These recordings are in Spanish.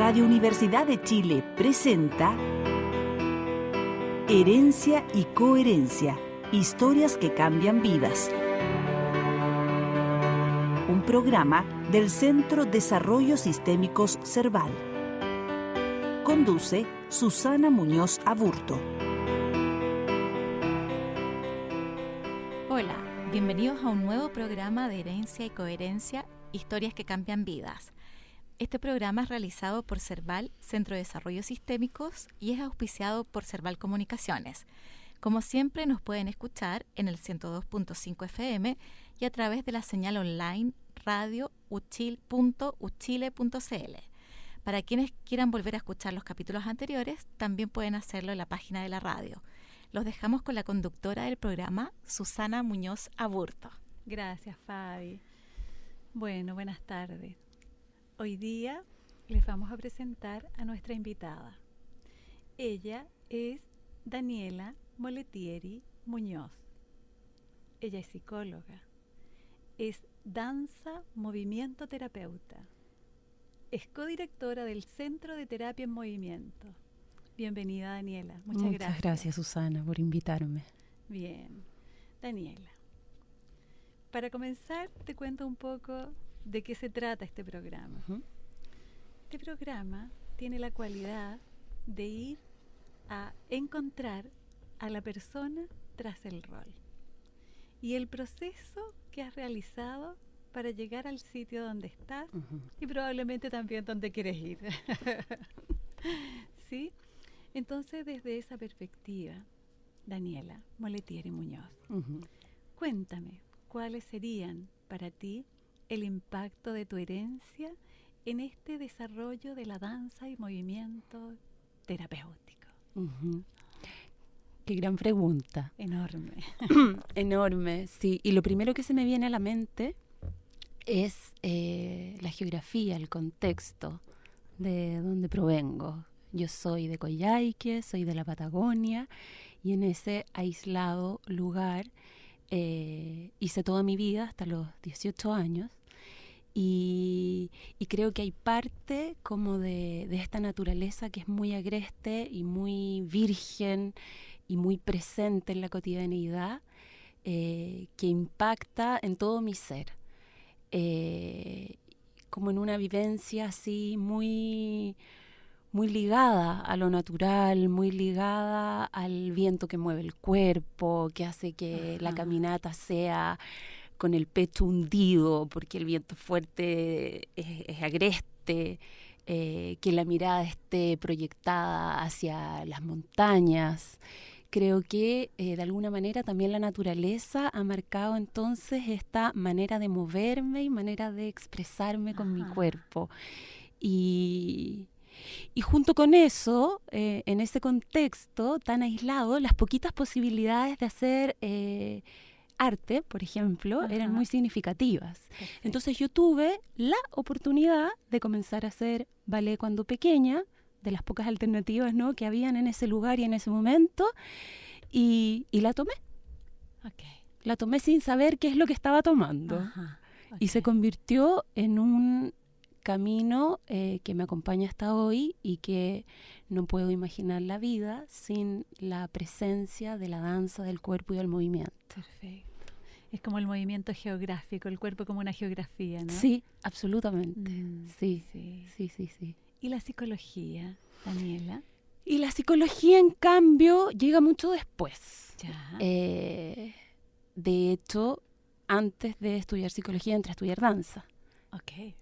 Radio Universidad de Chile presenta Herencia y Coherencia, historias que cambian vidas. Un programa del Centro Desarrollo Sistémicos Cerval. Conduce Susana Muñoz Aburto. Hola, bienvenidos a un nuevo programa de Herencia y Coherencia, historias que cambian vidas. Este programa es realizado por Cerval, Centro de Desarrollo Sistémicos, y es auspiciado por Cerval Comunicaciones. Como siempre, nos pueden escuchar en el 102.5 FM y a través de la señal online radio.uchile.cl. Para quienes quieran volver a escuchar los capítulos anteriores, también pueden hacerlo en la página de la radio. Los dejamos con la conductora del programa, Susana Muñoz Aburto. Gracias, Fabi. Bueno, buenas tardes. Hoy día les vamos a presentar a nuestra invitada. Ella es Daniela Moletieri Muñoz. Ella es psicóloga, es danza movimiento terapeuta, es codirectora del Centro de Terapia en Movimiento. Bienvenida, Daniela. Muchas gracias, Susana, por invitarme. Bien, Daniela. Para comenzar, te cuento un poco de qué se trata este programa. Este programa tiene la cualidad de ir a encontrar a la persona tras el rol y el proceso que has realizado para llegar al sitio donde estás y probablemente también donde quieres ir. ¿Sí? Entonces, desde esa perspectiva, Daniela Moletieri Muñoz, cuéntame, ¿cuáles serían para ti el impacto de tu herencia en este desarrollo de la danza y movimiento terapéutico? Qué gran pregunta. Enorme. Enorme, sí. Y lo primero que se me viene a la mente es la geografía, el contexto de donde provengo. Yo soy de Coyhaique, soy de la Patagonia, y en ese aislado lugar hice toda mi vida hasta los 18 años. Y creo que hay parte como de esta naturaleza que es muy agreste y muy virgen y muy presente en la cotidianeidad, que impacta en todo mi ser, como en una vivencia así muy, muy ligada a lo natural, muy ligada al viento que mueve el cuerpo, que hace que la caminata sea con el pecho hundido, porque el viento fuerte es agreste, que la mirada esté proyectada hacia las montañas. Creo que de alguna manera también la naturaleza ha marcado entonces esta manera de moverme y manera de expresarme con mi cuerpo. Y junto con eso, en ese contexto tan aislado, las poquitas posibilidades de hacer arte, por ejemplo, eran muy significativas. Perfecto. Entonces yo tuve la oportunidad de comenzar a hacer ballet cuando pequeña, de las pocas alternativas, ¿no?, que habían en ese lugar y en ese momento, y la tomé. La tomé sin saber qué es lo que estaba tomando. Y se convirtió en un camino que me acompaña hasta hoy y que no puedo imaginar la vida sin la presencia de la danza, del cuerpo y del movimiento. Perfecto. Es como el movimiento geográfico, el cuerpo como una geografía, ¿no? Sí, absolutamente. Sí. ¿Y la psicología, Daniela? Y la psicología, en cambio, llega mucho después. Ya. De hecho, antes de estudiar psicología, entré a estudiar danza.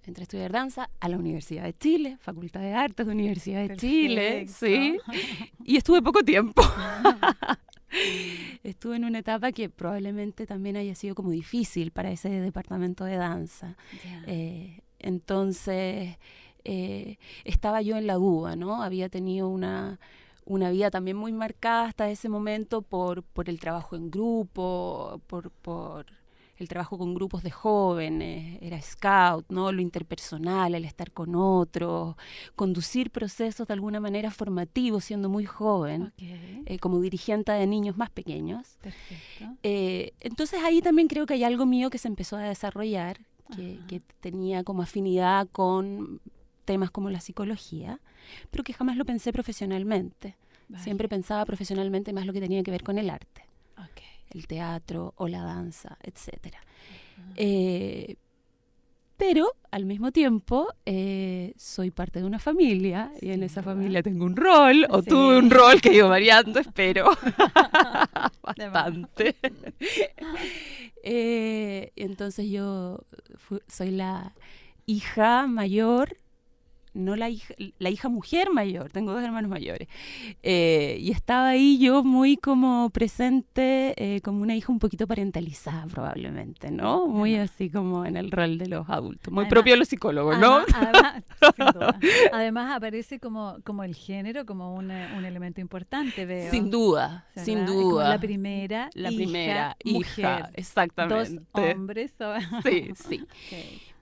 Entré a estudiar danza a la Universidad de Chile, Facultad de Artes de Universidad de Chile, sí, y estuve poco tiempo. Estuve en una etapa que probablemente también haya sido como difícil para ese departamento de danza. Entonces, estaba yo en la duda, ¿no? Había tenido una vida también muy marcada hasta ese momento por el trabajo en grupo, por el trabajo con grupos de jóvenes, era scout, ¿no? Lo interpersonal, el estar con otros, conducir procesos de alguna manera formativos siendo muy joven, como dirigente de niños más pequeños. Perfecto. Entonces ahí también creo que hay algo mío que se empezó a desarrollar, que tenía como afinidad con temas como la psicología, pero que jamás lo pensé profesionalmente. Vale. Siempre pensaba profesionalmente más lo que tenía que ver con el arte, Ok. el teatro o la danza, etc. Ajá. Pero al mismo tiempo soy parte de una familia y en Sin esa duda. familia tengo un rol, o Sí. tuve un rol que he ido variando, espero, bastante. Entonces yo soy la hija mayor, no la hija mujer mayor, tengo 2 hermanos mayores. Y estaba ahí yo muy como presente, como una hija un poquito parentalizada probablemente, ¿no? Muy Además. así como en el rol de los adultos, muy Además- propio de los psicólogos, ¿no? Además, sin duda. Además aparece como el género, como un elemento importante, veo. Sin duda, ¿Verdad? sin Es como duda. la primera hija, mujer. exactamente. 2 hombres. Sí, sí. Ok.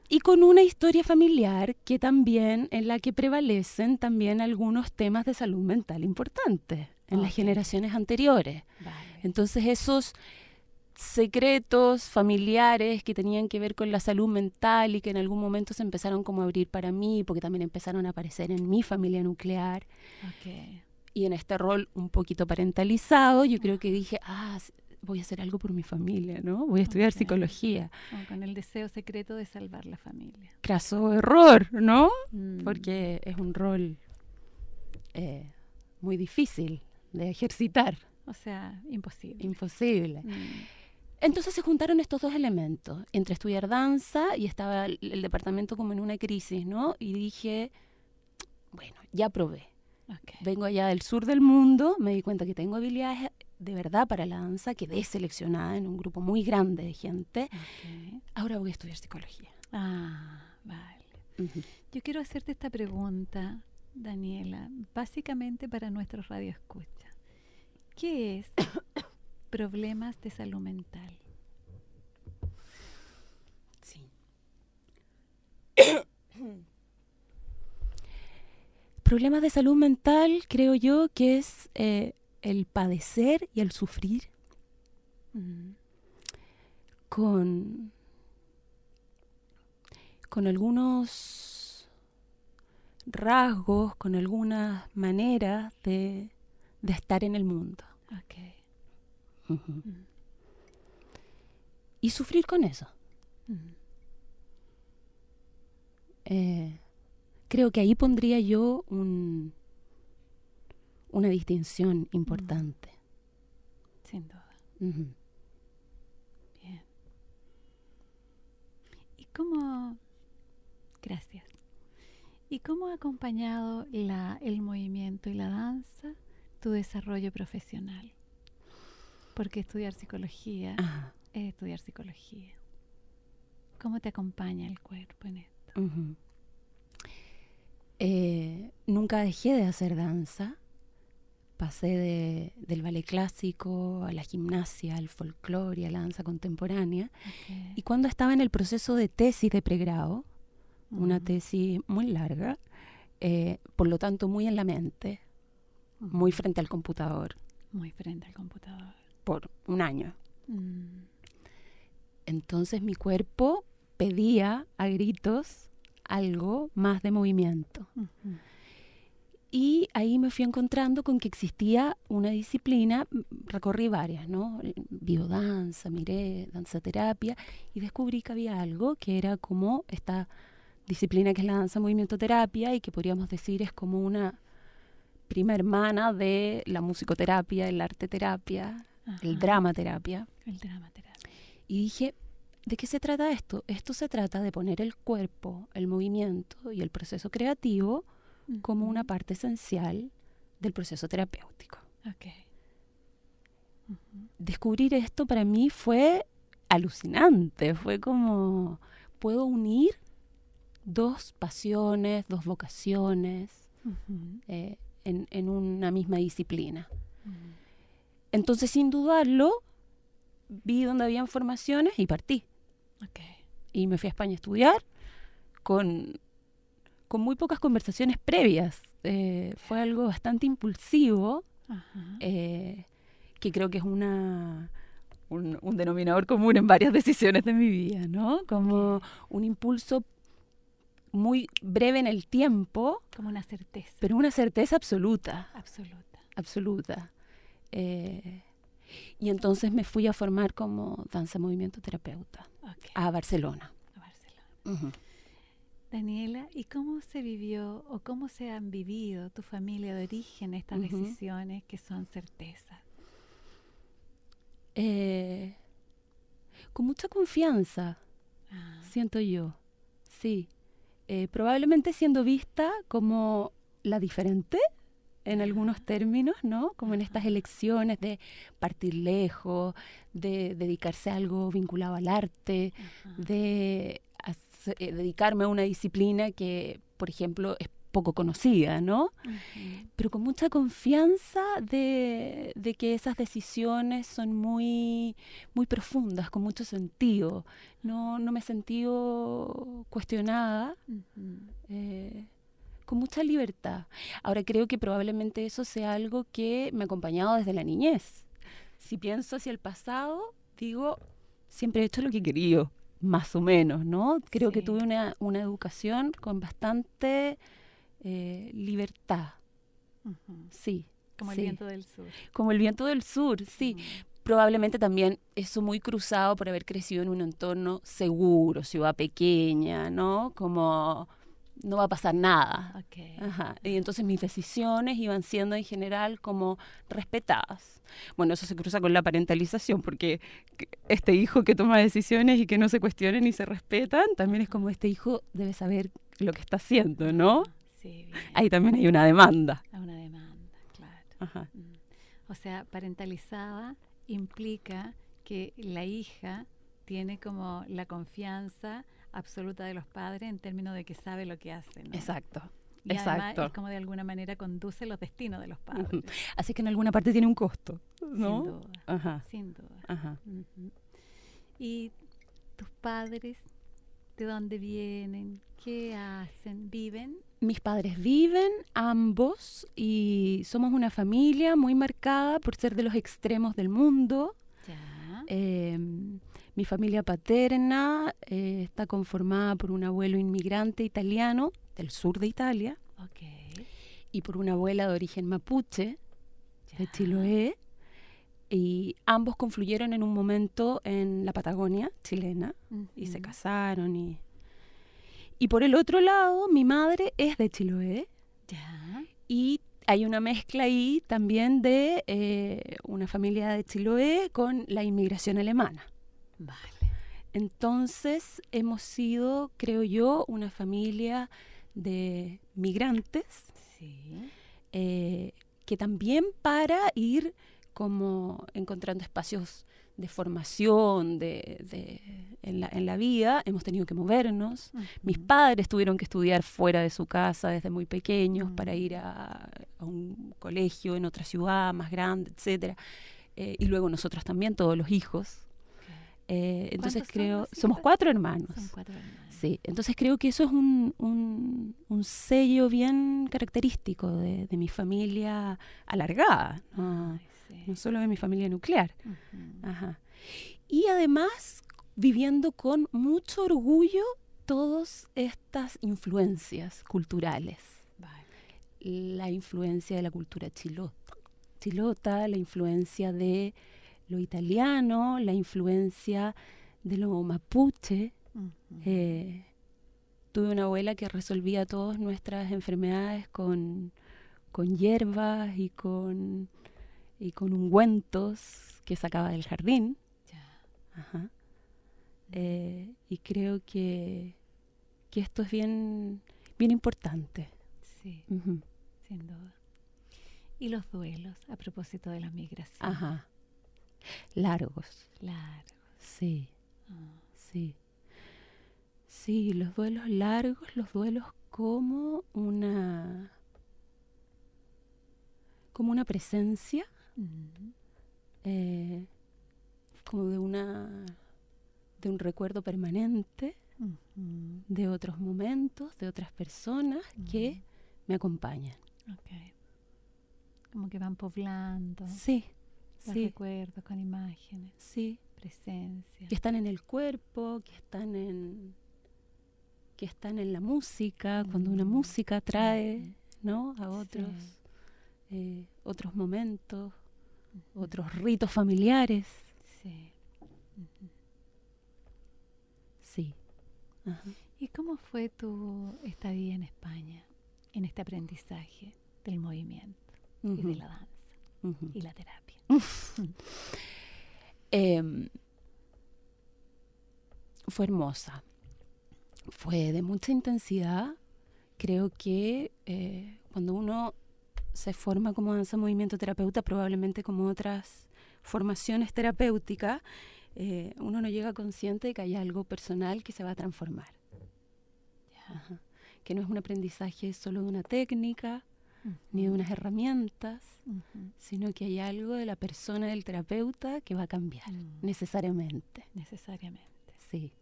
Y con una historia familiar que también, en la que prevalecen también algunos temas de salud mental importantes en las Ok. generaciones anteriores. Vale. Entonces esos secretos familiares que tenían que ver con la salud mental y que en algún momento se empezaron como a abrir para mí, porque también empezaron a aparecer en mi familia nuclear Ok. y en este rol un poquito parentalizado, yo creo que dije, voy a hacer algo por mi familia, ¿no? Voy a estudiar Ok. psicología. Como con el deseo secreto de salvar la familia. Craso error, ¿no? Mm. Porque es un rol muy difícil de ejercitar, O sea, imposible. imposible. Entonces se juntaron estos 2 elementos, entre estudiar danza y estaba el departamento como en una crisis, ¿no? Y dije, bueno, ya probé. Ok. Vengo allá del sur del mundo, me di cuenta que tengo habilidades de verdad para la danza, quedé seleccionada en un grupo muy grande de gente. Ok. Ahora voy a estudiar psicología. Vale. Ujú. Yo quiero hacerte esta pregunta, Daniela, básicamente para nuestros radioescuchas. ¿Qué es problemas de salud mental? Sí. Problemas de salud mental, creo yo, que es el padecer y el sufrir con algunos rasgos, con algunas maneras de estar en el mundo. Ok. Ujú. Mm. Y sufrir con eso. Mm. Creo que ahí pondría yo una distinción importante. Sin duda. Ujú. Bien. ¿Y cómo? Gracias. ¿Y cómo ha acompañado el movimiento y la danza tu desarrollo profesional? Porque estudiar psicología Ajá. es estudiar psicología. ¿Cómo te acompaña el cuerpo en esto? Ujú. Nunca dejé de hacer danza. Pasé del ballet clásico a la gimnasia, al folclore, a la danza contemporánea. Okay. Y cuando estaba en el proceso de tesis de pregrado, una Ujú. tesis muy larga, por lo tanto muy en la mente, muy Ujú. frente al computador, Muy frente al computador. por un año. Mm. Entonces mi cuerpo pedía a gritos algo más de movimiento. Ujú. Y ahí me fui encontrando con que existía una disciplina, recorrí varias, ¿no? Biodanza, miré, danzaterapia, y descubrí que había algo que era como esta disciplina que es la danza movimiento terapia y que podríamos decir es como una prima hermana de la musicoterapia, el arte terapia, el Ajá. dramaterapia. El dramaterapia. Y dije, ¿de qué se trata esto? Esto se trata de poner el cuerpo, el movimiento y el proceso creativo como Ujú. una parte esencial del proceso terapéutico. Ok. Ujú. Descubrir esto para mí fue alucinante, fue como, puedo unir 2 pasiones, 2 vocaciones Ujú. en una misma disciplina. Ujú. Entonces, sin dudarlo, vi donde habían formaciones y partí. Ok. Y me fui a España a estudiar con muy pocas conversaciones previas. Fue algo bastante impulsivo, Ajá. que creo que es un denominador común en varias decisiones de mi vida, ¿no? Como un impulso muy breve en el tiempo, Como una certeza pero una certeza absoluta, absoluta. absoluta. Y entonces me fui a formar como danza movimiento terapeuta Ok, a Barcelona. a Barcelona. Ujú. Daniela, ¿y cómo se vivió o cómo se han vivido tu familia de origen estas Ujú. decisiones que son certezas? Con mucha confianza, Ah, siento yo, sí. Probablemente siendo vista como la diferente en Ya. algunos términos, ¿no? Como en estas Ajá. elecciones de partir lejos, de dedicarse a algo vinculado al arte, Ajá. de dedicarme a una disciplina que, por ejemplo, es poco conocida, ¿no? Ujú. Pero con mucha confianza de que esas decisiones son muy, muy profundas, con mucho sentido. No me he sentido cuestionada, Ujú. con mucha libertad. Ahora creo que probablemente eso sea algo que me ha acompañado desde la niñez. Si pienso hacia el pasado, digo, siempre he hecho lo que he querido, más o menos, ¿no? Creo que Sí. tuve una educación con bastante libertad. Ujú. Sí. Como el sí. viento del sur. Como el viento del sur, sí. Ujú. Probablemente también eso muy cruzado por haber crecido en un entorno seguro, ciudad pequeña, ¿no? Como no va a pasar nada. Ok. Ajá. Y entonces mis decisiones iban siendo en general como respetadas. Bueno, eso se cruza con la parentalización, porque este hijo que toma decisiones y que no se cuestionan y se respetan, también es como este hijo debe saber lo que está haciendo, ¿no? Ah, sí, bien. Ahí también hay una demanda. A una demanda, claro. Ajá. O sea, parentalizada implica que la hija tiene como la confianza absoluta de los padres en términos de que sabe lo que hace, ¿no? Exacto. Y además Exacto. es como de alguna manera conduce los destinos de los padres. Ujú. Así que en alguna parte tiene un costo, ¿no? Sin duda, Ajá. sin duda. Ajá. Ujú. ¿Y tus padres de dónde vienen? ¿Qué hacen? ¿Viven? Mis padres viven, ambos, y somos una familia muy marcada por ser de los extremos del mundo. Ya. Mi familia paterna está conformada por un abuelo inmigrante italiano del sur de Italia Ok. y por una abuela de origen mapuche de Ya. Chiloé. Y ambos confluyeron en un momento en la Patagonia chilena y se Ujú. casaron. Y por el otro lado, mi madre es de Chiloé Ya. y hay una mezcla ahí también de una familia de Chiloé con la inmigración alemana. Vale. Entonces hemos sido, creo yo, una familia de migrantes Sí. que también para ir como encontrando espacios de formación en la vida, hemos tenido que movernos. Mis Ujú. padres tuvieron que estudiar fuera de su casa desde muy pequeños para Mm. ir a un colegio en otra ciudad más grande, etcétera. Y luego nosotros también, todos los hijos. Entonces ¿Cuántos son creo, los somos hijos? 4 hermanos. Son 4 hermanos. Sí, entonces creo que eso es un sello bien característico de mi familia alargada, Ay, sí. no solo de mi familia nuclear. Ujú. Ajá. Y además viviendo con mucho orgullo todas estas influencias culturales. Vale. La influencia de la cultura chilota, la influencia de lo italiano, la influencia de lo mapuche. Ujú. Tuve una abuela que resolvía todas nuestras enfermedades con hierbas y con ungüentos que sacaba del jardín. Ya. Ajá. Y creo que esto es bien, bien importante. Sí, Ujú. sin duda. Y los duelos, a propósito de la migración. Ajá. Largos. Largo. Sí, Ah, sí. Sí, los duelos largos, los duelos como una presencia, ujú. como de un recuerdo permanente Ujú. de otros momentos, de otras personas que me acompañan. Ok. Como que van poblando Sí, los sí, recuerdos con imágenes, sí. presencia. Que están en el cuerpo, que están en que están en la música, cuando una música trae, ¿no?, a otros, otros momentos, otros ritos familiares. Sí. Sí. Ajá. ¿Y cómo fue tu estadía en España, en este aprendizaje del movimiento y de la danza y la terapia? Fue hermosa. Fue de mucha intensidad. Creo que cuando uno se forma como danza movimiento terapeuta, probablemente como otras formaciones terapéuticas, uno no llega consciente de que hay algo personal que se va a transformar. Ajá. Que no es un aprendizaje solo de una técnica, ni de unas herramientas, sino que hay algo de la persona del terapeuta que va a cambiar, necesariamente. Necesariamente. Sí.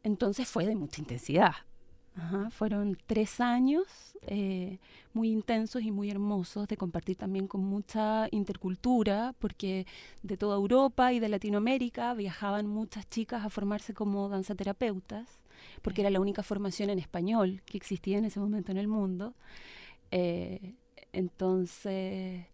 Entonces fue de mucha intensidad. Ajá. Fueron 3 años muy intensos y muy hermosos de compartir también con mucha intercultura, porque de toda Europa y de Latinoamérica viajaban muchas chicas a formarse como danzaterapeutas, porque era la única formación en español que existía en ese momento en el mundo. Entonces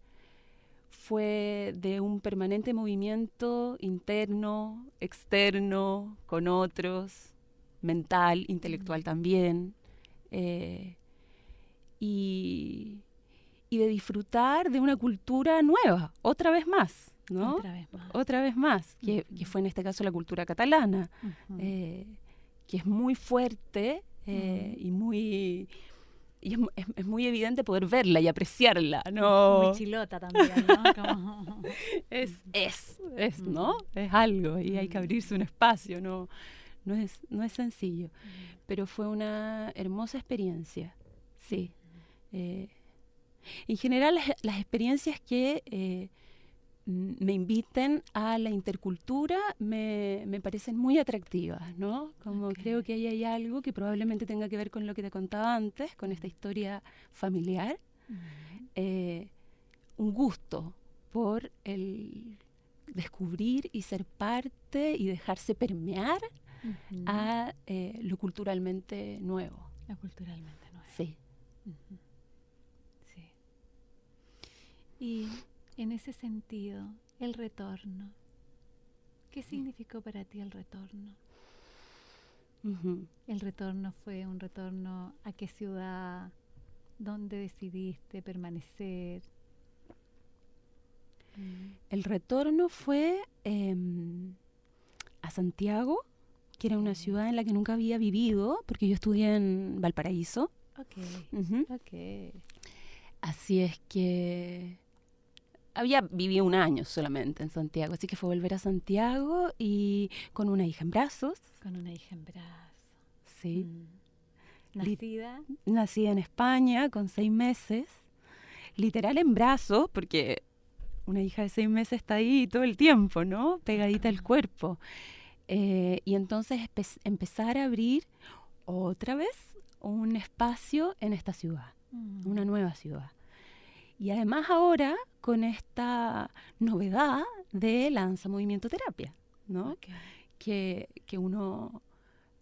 fue de un permanente movimiento interno, externo, con otros, mental, intelectual también, y de disfrutar de una cultura nueva, otra vez más, ¿no? Otra vez más, que fue en este caso la cultura catalana, que es muy fuerte y muy... Y es muy evidente poder verla y apreciarla, ¿no? Muy chilota también, ¿no? Como... es, ¿no? Es algo y hay que abrirse un espacio, no es sencillo. Pero fue una hermosa experiencia, sí. En general, las experiencias que me inviten a la intercultura me parecen muy atractivas, ¿no? Como creo que ahí hay algo que probablemente tenga que ver con lo que te contaba antes, con esta historia familiar. Un gusto por el descubrir y ser parte y dejarse permear a lo culturalmente nuevo. Lo culturalmente nuevo. Sí. Sí. Y en ese sentido, el retorno. ¿Qué significó para ti el retorno? ¿El retorno fue un retorno a qué ciudad? ¿Dónde decidiste permanecer? El retorno fue a Santiago, que era una ciudad en la que nunca había vivido, porque yo estudié en Valparaíso. Así es que había vivido 1 año solamente en Santiago, así que fue volver a Santiago y con una hija en brazos. Con una hija en brazos. Sí. ¿Nacida? Nacida en España con 6 meses, literal en brazos, porque una hija de 6 meses está ahí todo el tiempo, ¿no? Pegadita al cuerpo. Y entonces empezar a abrir otra vez un espacio en esta ciudad, una nueva ciudad. Y además ahora con esta novedad de la danza movimiento terapia, ¿no? Que uno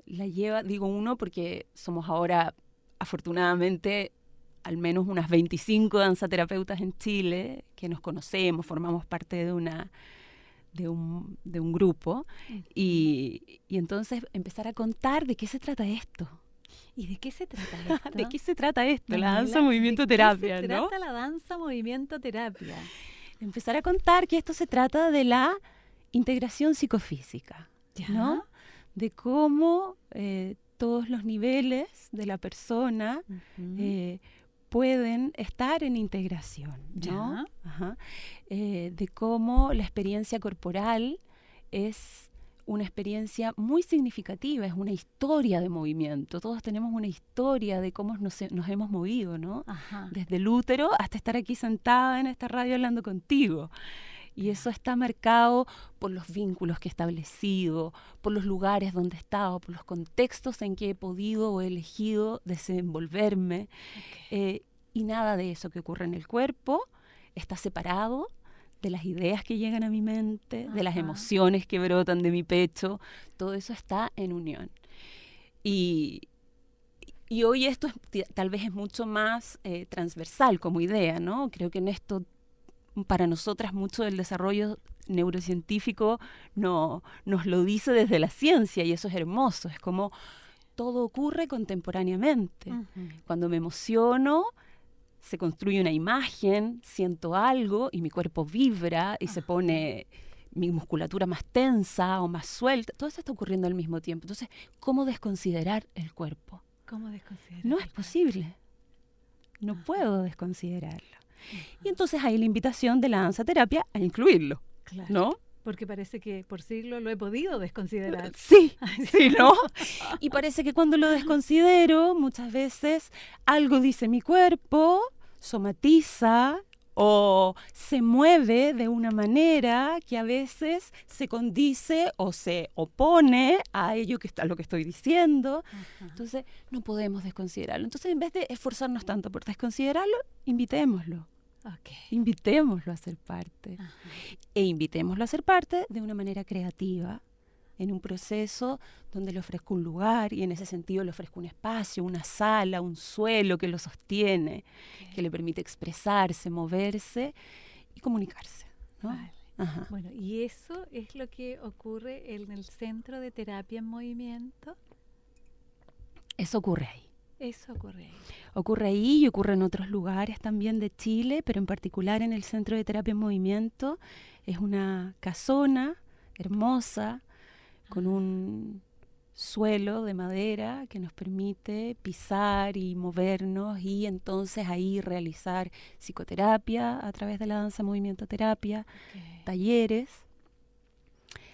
la lleva, digo uno porque somos ahora afortunadamente al menos unas 25 danzaterapeutas en Chile que nos conocemos, formamos parte de un grupo y entonces empezar a contar de qué se trata esto. ¿Y de qué se trata esto? ¿De qué se trata esto? La danza movimiento terapia, ¿no? ¿De qué se trata la danza movimiento terapia? Empezar a contar que esto se trata de la integración psicofísica, ¿no? De cómo todos los niveles de la persona pueden estar en integración, ¿no? De cómo la experiencia corporal es una experiencia muy significativa, es una historia de movimiento. Todos tenemos una historia de cómo nos hemos movido, ¿no? Desde el útero hasta estar aquí sentada en esta radio hablando contigo. Y eso está marcado por los vínculos que he establecido, por los lugares donde he estado, por los contextos en que he podido o he elegido desenvolverme. Y nada de eso que ocurre en el cuerpo está separado de las ideas que llegan a mi mente, de las emociones que brotan de mi pecho. Todo eso está en unión. Y hoy esto tal vez es mucho más transversal como idea, ¿no? Creo que en esto, para nosotras, mucho del desarrollo neurocientífico nos lo dice desde la ciencia, y eso es hermoso. Es como todo ocurre contemporáneamente. Cuando me emociono, se construye una imagen, siento algo y mi cuerpo vibra y se pone mi musculatura más tensa o más suelta. Todo eso está ocurriendo al mismo tiempo. Entonces, ¿cómo desconsiderar el cuerpo? ¿Cómo desconsiderar? No es posible. No puedo desconsiderarlo. Y entonces hay la invitación de la danza terapia a incluirlo, Claro. ¿no? Porque parece que por siglos lo he podido desconsiderar. Sí, sí, ¿no? Y parece que cuando lo desconsidero, muchas veces algo dice mi cuerpo, somatiza o se mueve de una manera que a veces se condice o se opone a ello a lo que estoy diciendo. Entonces, no podemos desconsiderarlo. Entonces, en vez de esforzarnos tanto por desconsiderarlo, invitémoslo. Invitémoslo a ser parte. E invitémoslo a ser parte de una manera creativa, en un proceso donde le ofrezco un lugar, y en ese sentido le ofrezco un espacio, una sala, un suelo que lo sostiene, que le permite expresarse, moverse y comunicarse, ¿no? Vale. Bueno, y eso es lo que ocurre en el Centro de Terapia en Movimiento. Eso ocurre ahí. Eso ocurre ahí. Ocurre ahí y ocurre en otros lugares también de Chile, pero en particular en el Centro de Terapia en Movimiento. Es una casona hermosa, con un suelo de madera que nos permite pisar y movernos, y entonces ahí realizar psicoterapia a través de la danza movimiento terapia, talleres.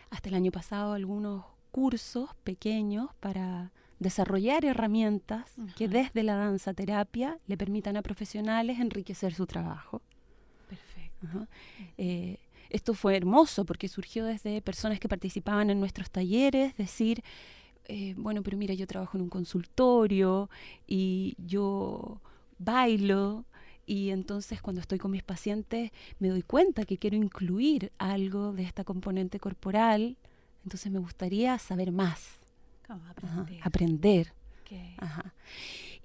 Hasta el año pasado algunos cursos pequeños para desarrollar herramientas que desde la danza terapia le permitan a profesionales enriquecer su trabajo. Perfecto. Esto fue hermoso porque surgió desde personas que participaban en nuestros talleres, decir, bueno, pero mira, yo trabajo en un consultorio y yo bailo, y entonces cuando estoy con mis pacientes me doy cuenta que quiero incluir algo de esta componente corporal, entonces me gustaría saber más. ¿Cómo aprender? Aprender. Okay.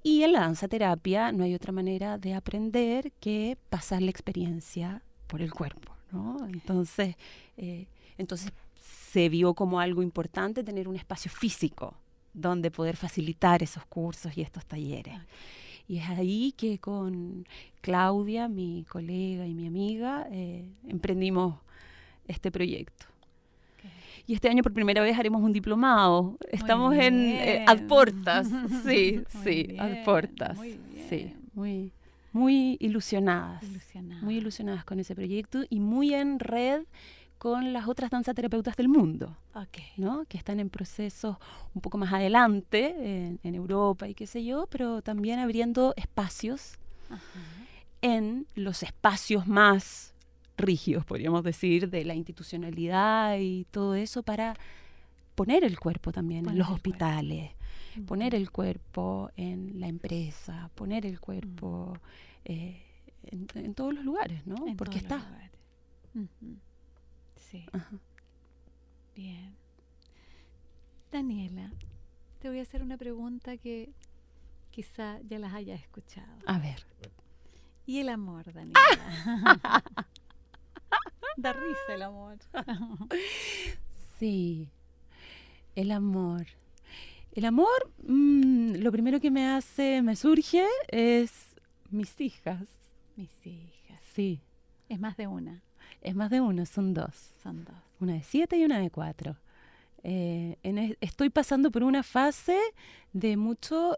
Y en la danza terapia no hay otra manera de aprender que pasar la experiencia por el cuerpo, ¿no? Entonces se vio como algo importante tener un espacio físico donde poder facilitar esos cursos y estos talleres. Y es ahí que con Claudia, mi colega y mi amiga, emprendimos este proyecto. Y este año por primera vez haremos un diplomado. Estamos ad portas. Sí, ad portas. Sí, muy ilusionadas. Muy ilusionadas con ese proyecto y muy en red con las otras danzaterapeutas del mundo, ¿no? Que están en procesos un poco más adelante, en Europa y qué sé yo, pero también abriendo espacios en los espacios más rígidos, podríamos decir, de la institucionalidad y todo eso, para poner el cuerpo también en los hospitales, poner el cuerpo en la empresa, poner el cuerpo en todos los lugares, ¿no? Porque está. Sí. Bien. Daniela, te voy a hacer una pregunta que quizá ya las hayas escuchado. A ver. ¿Y el amor, Daniela? Da risa el amor. Sí, el amor. El amor, lo primero que me surge es mis hijas. Mis hijas. Sí. Es más de una. Es más de una, son dos. Son dos. Una de 7 y una de 4. Estoy pasando por una fase de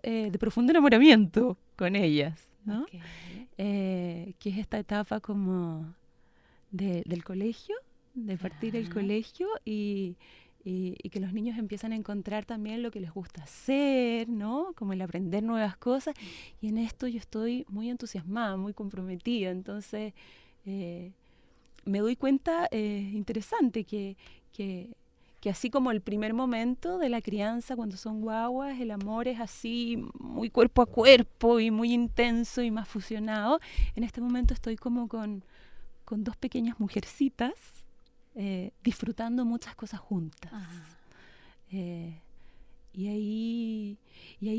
de profundo enamoramiento con ellas, ¿no? Que es esta etapa como del colegio, de partir el colegio y que los niños empiezan a encontrar también lo que les gusta hacer, ¿no? Como el aprender nuevas cosas. Y en esto yo estoy muy entusiasmada, muy comprometida. Entonces, me doy cuenta, interesante, que así como el primer momento de la crianza, cuando son guaguas, el amor es así, muy cuerpo a cuerpo y muy intenso y más fusionado. En este momento estoy como con dos pequeñas mujercitas, disfrutando muchas cosas juntas. ahí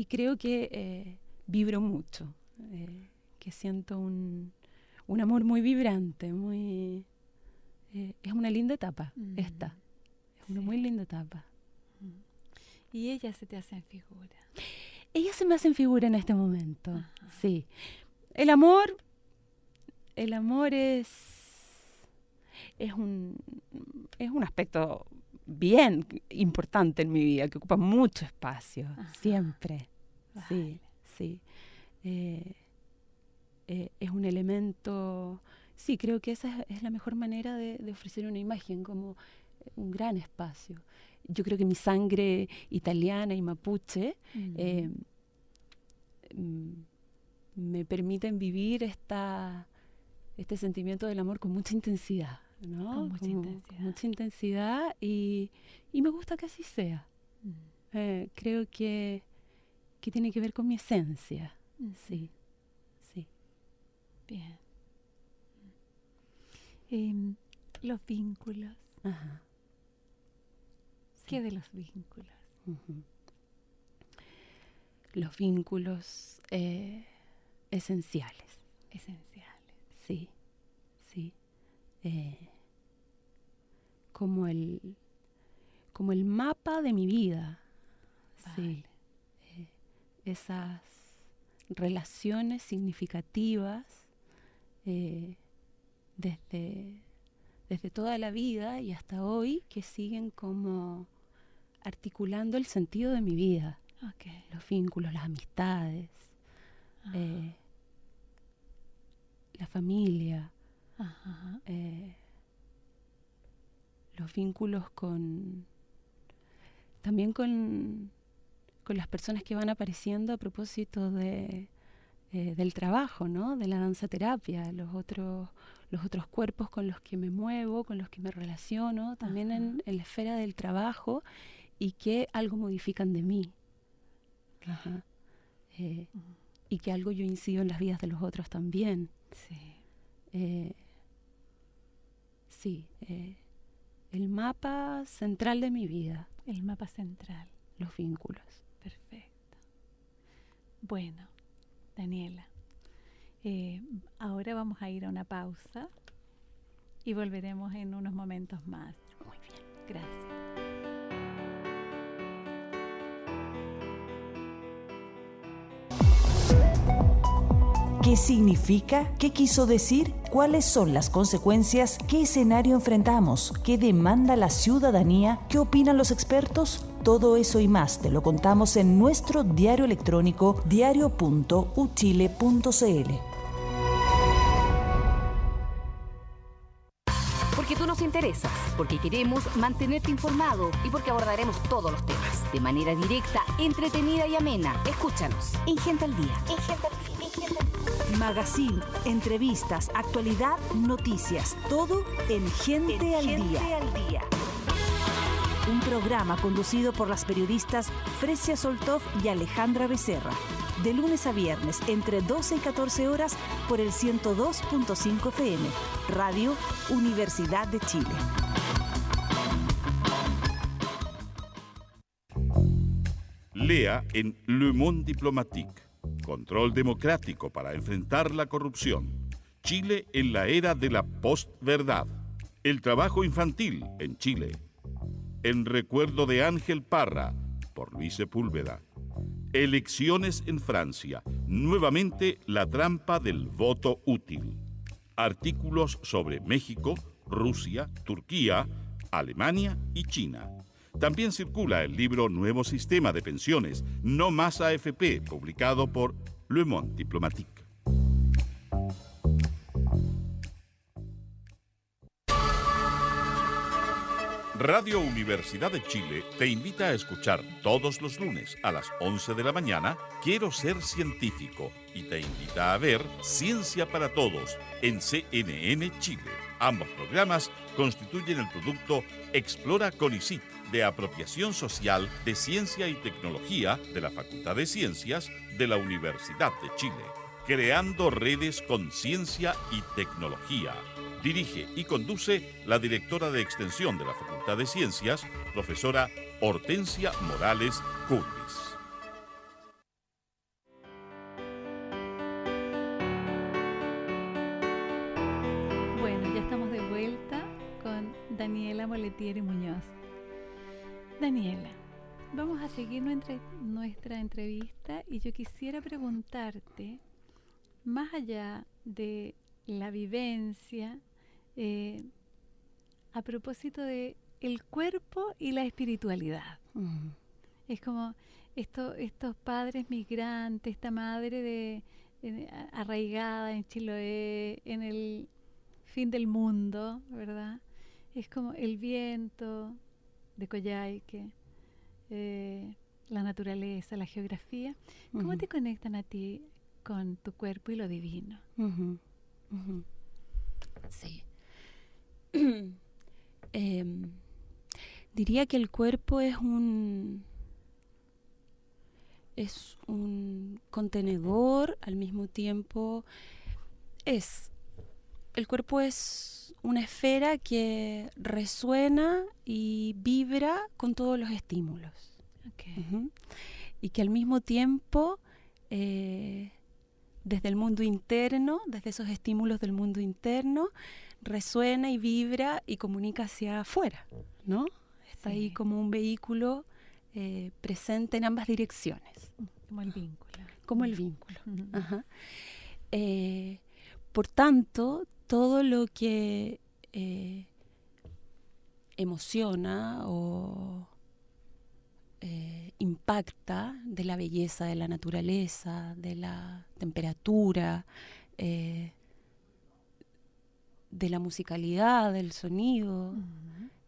creo que vibro mucho, que siento un amor muy vibrante, es una linda etapa esta, es una muy linda etapa. ¿Y ella se te hace en figura? Ella se me hace en figura en este momento, sí. El amor es un aspecto bien importante en mi vida, que ocupa mucho espacio, siempre. Vale. Sí. Es un elemento, sí, creo que esa es la mejor manera de ofrecer una imagen, como un gran espacio. Yo creo que mi sangre italiana y mapuche me permiten vivir este sentimiento del amor con mucha intensidad, ¿no? Con mucha intensidad y me gusta que así sea. Creo que tiene que ver con mi esencia. Sí. Bien. Los vínculos. Ajá. ¿Qué de los vínculos? Los vínculos esenciales. Sí. Como el mapa de mi vida. Vale. Sí. Esas relaciones significativas desde toda la vida y hasta hoy, que siguen como articulando el sentido de mi vida. Okay. Los vínculos, las amistades, la familia, los vínculos también con las personas que van apareciendo a propósito del trabajo, ¿no? De la danzaterapia, los otros cuerpos con los que me muevo, con los que me relaciono, también en la esfera del trabajo, y que algo modifican de mí. Y que algo yo incido en las vidas de los otros también. Sí. El mapa central de mi vida. El mapa central. Los vínculos. Perfecto. Bueno, Daniela, ahora vamos a ir a una pausa y volveremos en unos momentos más. Muy bien. Gracias. ¿Qué significa? ¿Qué quiso decir? ¿Cuáles son las consecuencias? ¿Qué escenario enfrentamos? ¿Qué demanda la ciudadanía? ¿Qué opinan los expertos? Todo eso y más te lo contamos en nuestro diario electrónico diario.uchile.cl. Porque tú nos interesas, porque queremos mantenerte informado y porque abordaremos todos los temas de manera directa, entretenida y amena. Escúchanos en Gente al Día. Magazine, entrevistas, actualidad, noticias, todo en Gente al Día. Un programa conducido por las periodistas Fresia Soltov y Alejandra Becerra. De lunes a viernes, entre 12 y 14 horas, por el 102.5 FM. Radio Universidad de Chile. Lea en Le Monde Diplomatique. Control democrático para enfrentar la corrupción. Chile en la era de la postverdad. El trabajo infantil en Chile. En recuerdo de Ángel Parra, por Luis Sepúlveda. Elecciones en Francia. Nuevamente la trampa del voto útil. Artículos sobre México, Rusia, Turquía, Alemania y China. También circula el libro Nuevo Sistema de Pensiones, No Más AFP, publicado por Le Monde Diplomatique. Radio Universidad de Chile te invita a escuchar todos los lunes a las 11 de la mañana Quiero ser científico y te invita a ver Ciencia para Todos en CNN Chile. Ambos programas constituyen el producto Explora CONICIT de apropiación social de ciencia y tecnología de la Facultad de Ciencias de la Universidad de Chile. Creando redes con ciencia y tecnología. Dirige y conduce la directora de Extensión de la Facultad de Ciencias, profesora Hortensia Morales Curtis. Bueno, ya estamos de vuelta con Daniela Moletieri Muñoz. Daniela, vamos a seguir nuestra entrevista y yo quisiera preguntarte, más allá de la vivencia, a propósito de el cuerpo y la espiritualidad. Es como estos padres migrantes, esta madre arraigada en Chiloé, en el fin del mundo, ¿verdad? Es como el viento de Coyhaique, la naturaleza, la geografía. ¿Cómo te conectan a ti con tu cuerpo y lo divino? Sí. Diría que el cuerpo es un contenedor, al mismo tiempo el cuerpo es una esfera que resuena y vibra con todos los estímulos. Okay. Y que al mismo tiempo, desde el mundo interno, desde esos estímulos del mundo interno, resuena y vibra y comunica hacia afuera, ¿no? Está ahí como un vehículo presente en ambas direcciones. Como el vínculo. Como el vínculo. Ajá. Por tanto, todo lo que emociona o impacta de la belleza de la naturaleza, de la temperatura, de la musicalidad, del sonido,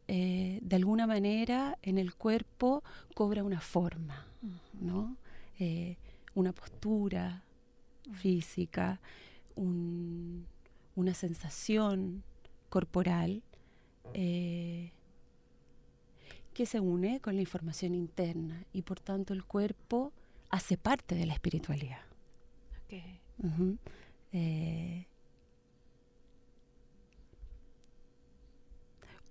de alguna manera en el cuerpo cobra una forma, ¿no? Una postura física, una sensación corporal que se une con la información interna y por tanto el cuerpo hace parte de la espiritualidad. Okay.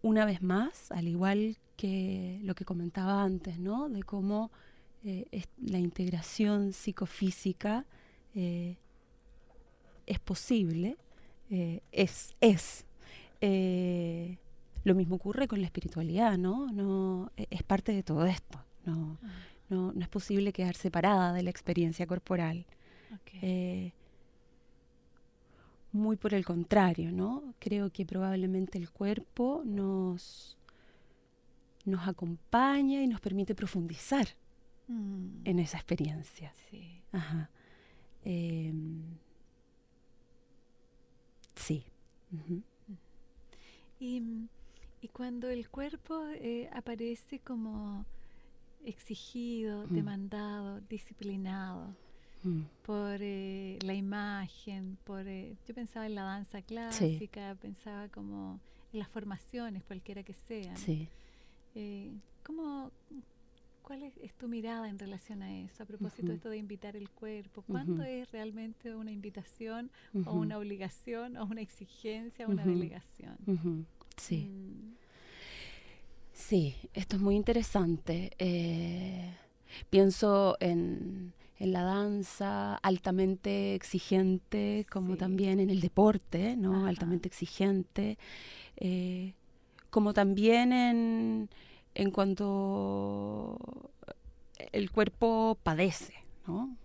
Una vez más, al igual que lo que comentaba antes, ¿no? De cómo la integración psicofísica es posible, lo mismo ocurre con la espiritualidad, ¿no? Es parte de todo esto. No es posible quedar separada de la experiencia corporal. Okay. Muy por el contrario, ¿no? Creo que probablemente el cuerpo nos acompaña y nos permite profundizar en esa experiencia. Sí. Ajá. Sí. Y cuando el cuerpo aparece como exigido, demandado, disciplinado por la imagen, yo pensaba en la danza clásica, pensaba como en las formaciones, cualquiera que sean. Sí. ¿Cuál es tu mirada en relación a eso? A propósito de esto de invitar el cuerpo, ¿cuánto es realmente una invitación o una obligación o una exigencia o una delegación? Sí. Sí, esto es muy interesante. Pienso en la danza altamente exigente, como también en el deporte, ¿no? Ajá. Altamente exigente, como también en cuanto el cuerpo padece, ¿no?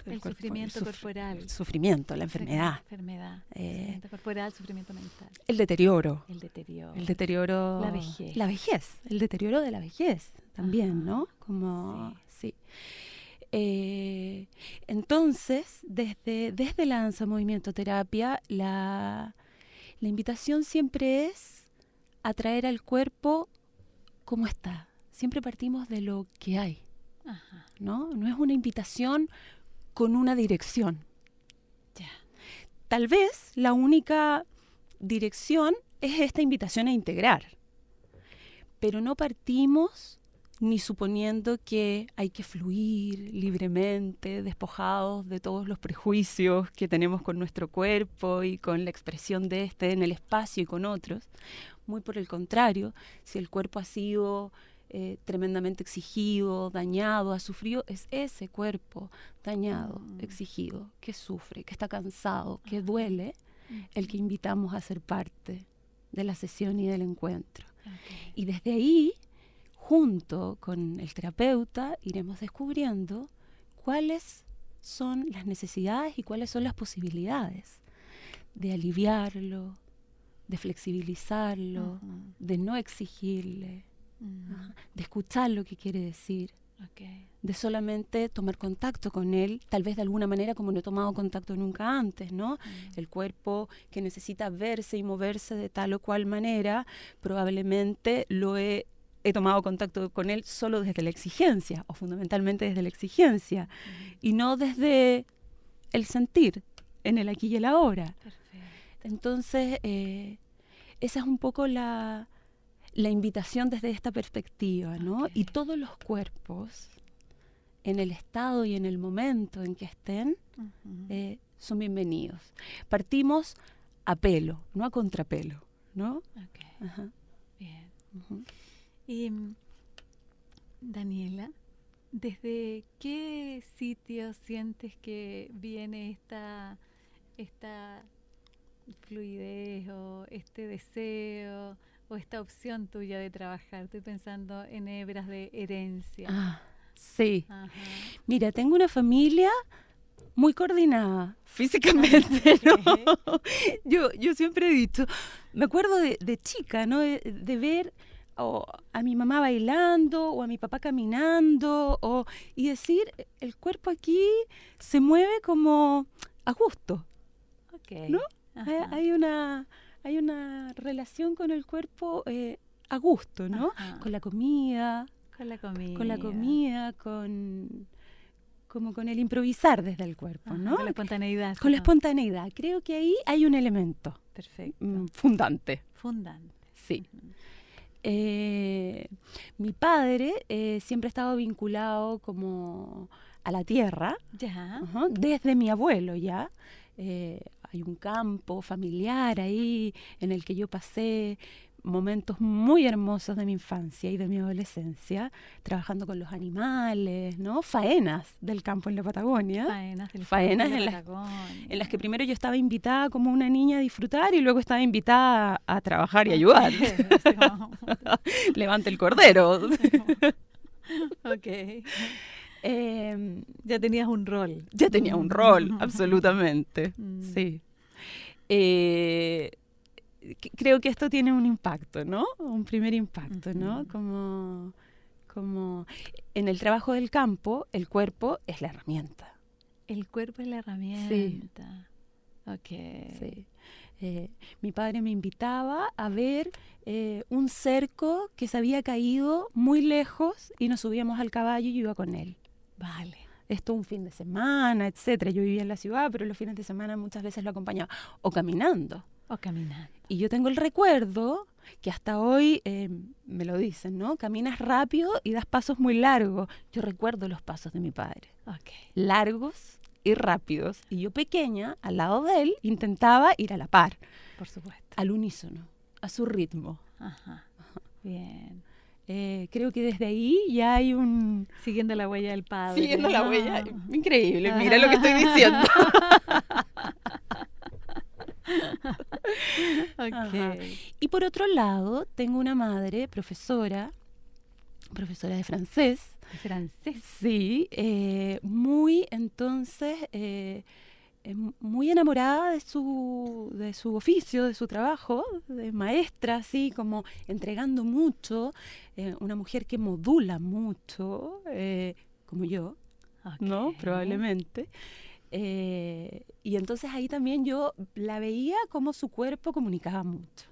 El sufrimiento corporal. El sufrimiento, la enfermedad. Sufrimiento corporal, sufrimiento mental. El deterioro. El deterioro. La vejez. La vejez. El deterioro de la vejez también, ¿no? Como, sí. Entonces, desde la danza, movimiento, terapia, la invitación siempre es atraer al cuerpo como está. Siempre partimos de lo que hay. Ajá. ¿No? No es una invitación con una dirección. Ya. Tal vez la única dirección es esta invitación a integrar. Pero no partimos ni suponiendo que hay que fluir libremente, despojados de todos los prejuicios que tenemos con nuestro cuerpo y con la expresión de este en el espacio y con otros. Muy por el contrario, si el cuerpo ha sido tremendamente exigido, dañado, ha sufrido, es ese cuerpo dañado, exigido, que sufre, que está cansado, que duele, el que invitamos a ser parte de la sesión y del encuentro. Okay. Y desde ahí, junto con el terapeuta, iremos descubriendo cuáles son las necesidades y cuáles son las posibilidades de aliviarlo, de flexibilizarlo, de no exigirle, de escuchar lo que quiere decir, de solamente tomar contacto con él, tal vez de alguna manera como no he tomado contacto nunca antes, ¿no? El cuerpo que necesita verse y moverse de tal o cual manera, probablemente he tomado contacto con él solo desde la exigencia, o fundamentalmente desde la exigencia, y no desde el sentir, en el aquí y el ahora. Perfecto. Entonces, esa es un poco la invitación desde esta perspectiva, ¿no? Y todos los cuerpos, en el estado y en el momento en que estén, son bienvenidos. Partimos a pelo, no a contrapelo, ¿no? Okay. Bien. Y Daniela, ¿desde qué sitio sientes que viene esta fluidez o este deseo o esta opción tuya de trabajar? Estoy pensando en hebras de herencia. Sí. Ajá. Mira, tengo una familia muy coordinada físicamente, ¿no? Yo siempre he dicho, me acuerdo de chica, ¿no? De ver a mi mamá bailando o a mi papá caminando y decir, el cuerpo aquí se mueve como a gusto, ¿no? Hay una relación con el cuerpo a gusto, ¿no? Con la comida, como con el improvisar desde el cuerpo, ¿no? Con la espontaneidad. Con la espontaneidad. Creo que ahí hay un elemento fundante. Sí. Mi padre siempre ha estado vinculado como a la tierra, desde mi abuelo ya. Hay un campo familiar ahí en el que yo pasé momentos muy hermosos de mi infancia y de mi adolescencia, trabajando con los animales, ¿no? Faenas del campo en la Patagonia. Faenas en las que primero yo estaba invitada como una niña a disfrutar y luego estaba invitada a trabajar y ayudar. Levante el cordero. Ya tenías un rol. Ya tenía un rol, absolutamente. Sí. Creo que esto tiene un impacto, ¿no? Un primer impacto, ¿no? Como en el trabajo del campo, el cuerpo es la herramienta. El cuerpo es la herramienta. Sí. Mi padre me invitaba a ver un cerco que se había caído muy lejos y nos subíamos al caballo y yo iba con él. Vale. Esto un fin de semana, etcétera. Yo vivía en la ciudad, pero los fines de semana muchas veces lo acompañaba. O caminando. Y yo tengo el recuerdo que hasta hoy me lo dicen, ¿no? Caminas rápido y das pasos muy largos. Yo recuerdo los pasos de mi padre. Largos y rápidos. Y yo pequeña, al lado de él, intentaba ir a la par. Por supuesto. Al unísono, a su ritmo. Bien. Creo que desde ahí ya hay un... Siguiendo la huella del padre. Siguiendo la huella. Increíble, mira lo que estoy diciendo. Y por otro lado, tengo una madre, profesora de francés. ¿De francés? Sí, muy enamorada de su oficio, de su trabajo, de maestra, así como entregando mucho, una mujer que modula mucho, como yo, ¿no? Probablemente. Y entonces ahí también yo la veía como su cuerpo comunicaba mucho.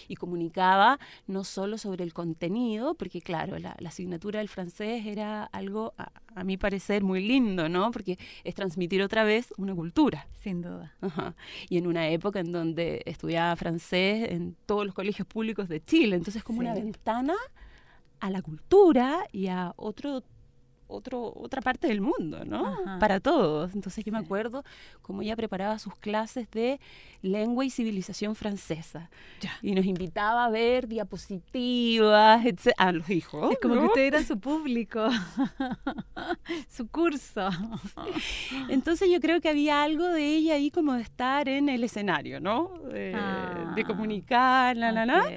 Y comunicaba no solo sobre el contenido, porque claro, la asignatura del francés era algo, a mi parecer, muy lindo, ¿no? Porque es transmitir otra vez una cultura. Sin duda. Y en una época en donde estudiaba francés en todos los colegios públicos de Chile, entonces como una ventana a la cultura y a otro otra parte del mundo, ¿no? Ajá. Para todos. Entonces yo me Sí. acuerdo cómo ella preparaba sus clases de lengua y civilización francesa. Ya. Y nos invitaba a ver diapositivas, etc. A los hijos, Es como que ¿no? usted era su público, su curso. Entonces yo creo que había algo de ella ahí como de estar en el escenario, ¿no? De comunicar, Ok.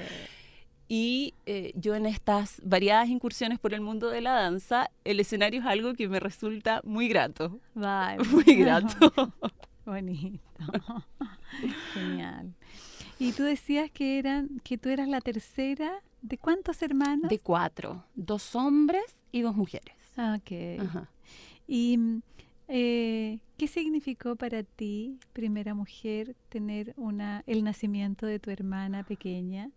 Y yo en estas variadas incursiones por el mundo de la danza, el escenario es algo que me resulta muy grato, Vale. muy grato. Bonito. Genial. Y tú decías que tú eras la tercera de ¿cuántos hermanos? De 4, 2 hombres y 2 mujeres. Ok. Ajá. ¿Y qué significó para ti, primera mujer, tener el nacimiento de tu hermana pequeña?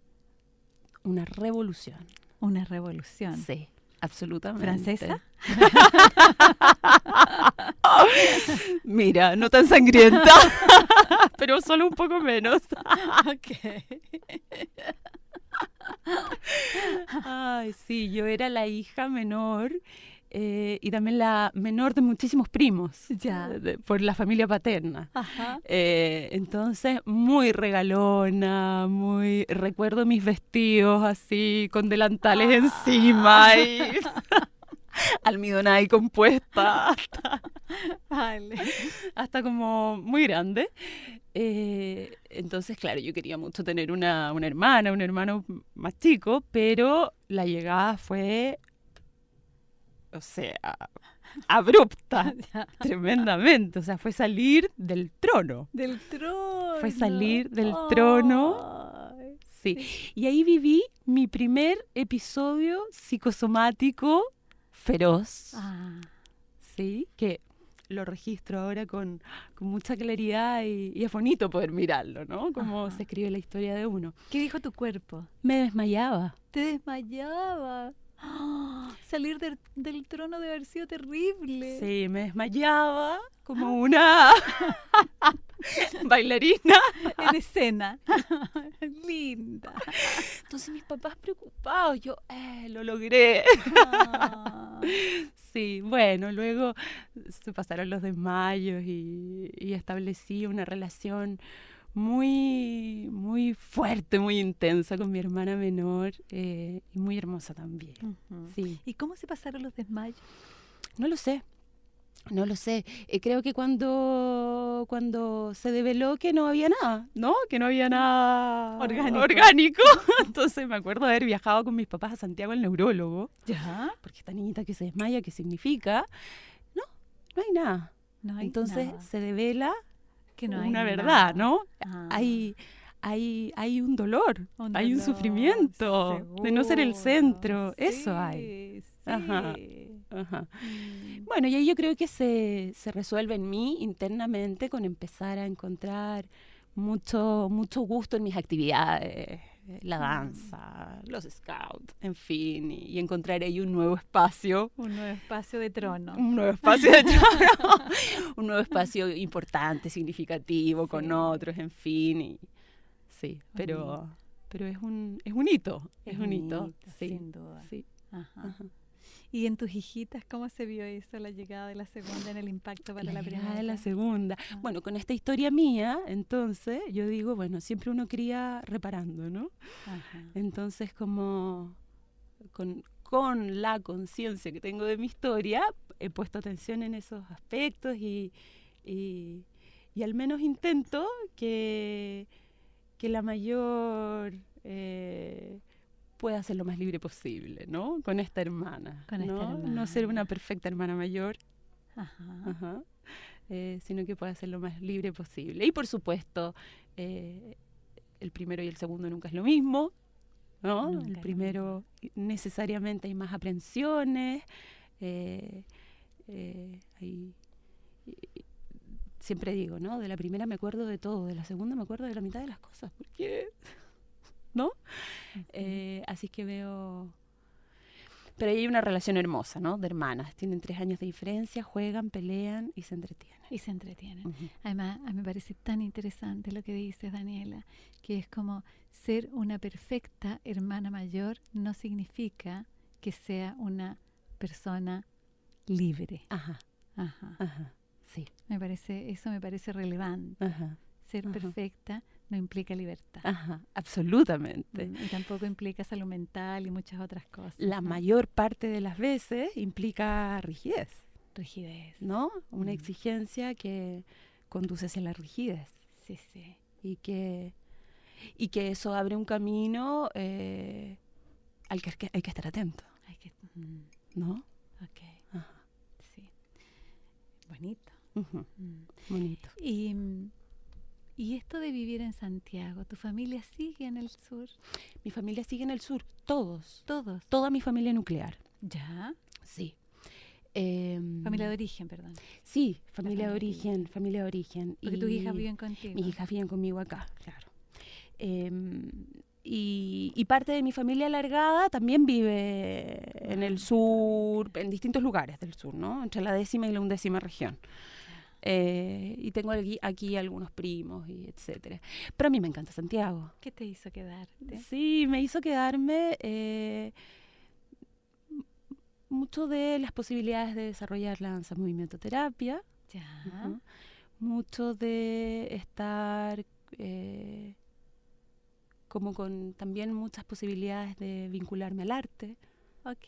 Una revolución. Una revolución. Sí, absolutamente. ¿Francesa? Mira, no tan sangrienta, pero solo un poco menos. Ok. Ay, sí, yo era la hija menor y también la menor de muchísimos primos, Ya. por la familia paterna. Ajá. Entonces, muy regalona, recuerdo mis vestidos así, con delantales encima y almidonada y compuesta, Vale. hasta como muy grande. Entonces, claro, yo quería mucho tener una hermana, un hermano más chico, pero la llegada fue, o sea, abrupta, Ya. tremendamente. O sea, fue salir del trono. Del trono. Fue salir del trono. Ay. Sí. Y ahí viví mi primer episodio psicosomático feroz. Ah, Sí, que lo registro ahora con mucha claridad y es bonito poder mirarlo, ¿no? Como Ajá. se escribe la historia de uno. ¿qué dijo tu cuerpo? Me desmayaba. Te desmayaba. ¡Ah! Salir del trono debe haber sido terrible. Sí, me desmayaba como una bailarina. En escena. Linda. Entonces mis papás preocupados, yo, lo logré. Ah, Sí, bueno, luego se pasaron los desmayos y establecí una relación muy, muy fuerte, muy intensa con mi hermana menor y muy hermosa también. ujú. Sí, ¿Y cómo se pasaron los desmayos? no lo sé. No lo sé. Creo que cuando se develó que no había nada, ¿no? Que no había nada Orgánico. Entonces me acuerdo de haber viajado con mis papás a Santiago al neurólogo, ¿Ya? porque esta niñita que se desmaya, ¿qué significa? No, no hay nada. No hay Entonces nada. se devela Que no hay una nada. verdad, ¿no? Ah, Hay un dolor, un hay un dolor, sufrimiento de no ser el centro. seguro. Eso hay. Sí. Ajá. Ajá. Mm. Bueno, y ahí yo creo que se resuelve en mí internamente con empezar a encontrar mucho gusto en mis actividades, la danza, los scouts, en fin, y encontrar ahí un nuevo espacio. Un nuevo espacio de trono. Un nuevo espacio de trono, un nuevo espacio importante, significativo, con Sí. otros, en fin. Sí, pero es un hito, es un hito, sí, sin duda. sí. Ajá. Ajá. ¿Y en tus hijitas cómo se vio eso, la llegada de la segunda en el impacto para la La llegada primera? de la segunda. Ah. Bueno, con esta historia mía, entonces, yo digo, bueno, siempre uno cría reparando, ¿no? Ajá. Entonces, como con la conciencia que tengo de mi historia, he puesto atención en esos aspectos y al menos intento que la mayor pueda ser lo más libre posible, ¿no? Con esta hermana. Con esta ¿no? hermana. No ser una perfecta hermana mayor, Ajá. ajá, sino que pueda ser lo más libre posible. Y por supuesto, el primero y el segundo nunca es lo mismo, ¿no? Nunca es El lo primero necesariamente hay más aprensiones, siempre digo, ¿no? De la primera me acuerdo de todo, de la segunda me acuerdo de la mitad de las cosas, porque, ¿no? Así que veo... Pero ahí hay una relación hermosa, ¿no? De hermanas. Tienen 3 años de diferencia, juegan, pelean y se entretienen. Y se entretienen. Ujú. Además, a mí me parece tan interesante lo que dices, Daniela, que es como ser una perfecta hermana mayor no significa que sea una persona libre. Ajá, Ajá. ajá, sí. Eso me parece relevante. Ajá, Ser ajá. perfecta no implica libertad. ajá, absolutamente. Y tampoco implica salud mental y muchas otras cosas. La ¿no? mayor parte de las veces implica rigidez, Rigidez. ¿no? Una Mm. exigencia que conduce hacia la rigidez Sí, sí. y que eso abre un camino al que hay que estar atento, Hay que, ¿no? ok, Ajá, sí. Bonito. ujú, Mm. bonito. Y esto de vivir en Santiago, ¿tu familia sigue en el sur? Mi familia sigue en el sur, todos, Todos. toda mi familia nuclear, ¿Ya? sí. Familia de origen, perdón. Sí, familia de familia de origen. Porque tus hijas viven contigo. Mis hijas viven conmigo acá, claro. Y parte de mi familia alargada también vive en el sur, en distintos lugares del sur, ¿no? Entre la 10ª y la 11ª región. Y tengo aquí algunos primos y etcétera. Pero a mí me encanta Santiago. ¿Qué te hizo quedarte? Sí, me hizo quedarme mucho de las posibilidades de desarrollar la danza movimiento terapia. Ya. Ujú. Mucho de estar como con también muchas posibilidades de vincularme al arte, Ok.